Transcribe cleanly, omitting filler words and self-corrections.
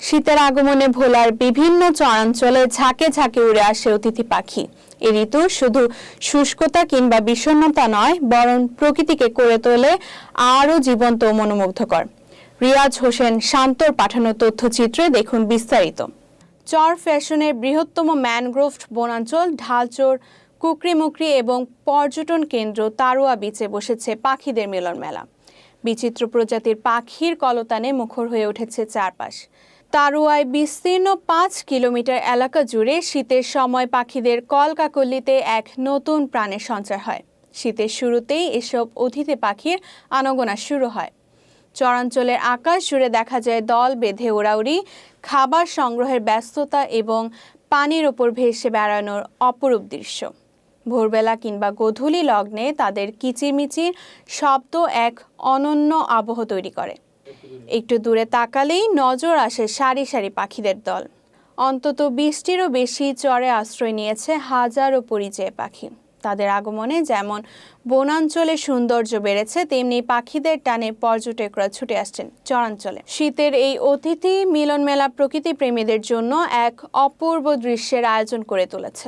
শীতের আগমনে ভোলার বিভিন্ন চরাঞ্চলে ঝাঁকে ঝাঁকে উড়ে আসে অতিথি পাখি। এই ঋতু শুধু শুষ্কতা কিংবা বিষণ্ণতা নয়, বরং প্রকৃতিকে করে তোলে আরও জীবন্ত ও মনোমুগ্ধকর। রিয়াজ হোসেন শান্তর পাঠানো তথ্যচিত্রে দেখুন বিস্তারিত। চর ফ্যাশনের বৃহত্তম ম্যানগ্রোভ বনাঞ্চল ঢালচর, কুকরিমুকরি এবং পর্যটন কেন্দ্র তারুয়া বিচে বসেছে পাখিদের মিলন মেলা। বিচিত্র প্রজাতির পাখির কলতানে মুখর হয়ে উঠেছে চারপাশ। তারুয়ায় বিস্তীর্ণ ৫ কিলোমিটার এলাকা জুড়ে শীতের সময় পাখিদের কলকাকলিতে এক নতুন প্রাণের সঞ্চার হয়। শীতের শুরুতেই এসব অতিথি পাখির আনাগোনা শুরু হয়। চরাঞ্চলের আকাশ জুড়ে দেখা যায় দল বেঁধে ওড়াউড়ি, খাবার সংগ্রহের ব্যস্ততা এবং পানির ওপর ভেসে বেড়ানোর অপরূপ দৃশ্য। ভোরবেলা কিংবা গোধূলি লগ্নে তাদের কিচিরমিচির শব্দ এক অনন্য আবহ তৈরি করে। একটু দূরে তাকালেই নজর আসে সারি সারি পাখিদের দল। অন্তত ২০টিরও বেশি চরে আশ্রয় নিয়েছে হাজারো পরিযায়ী পাখি। তাদের আগমনে যেমন বনাঞ্চলে সৌন্দর্য বেড়েছে, তেমনি পাখিদের টানে পর্যটকরা ছুটে আসছেন চরাঞ্চলে। শীতের এই অতিথি মিলন মেলা প্রকৃতি প্রেমীদের জন্য এক অপূর্ব দৃশ্যের আয়োজন করে তুলেছে।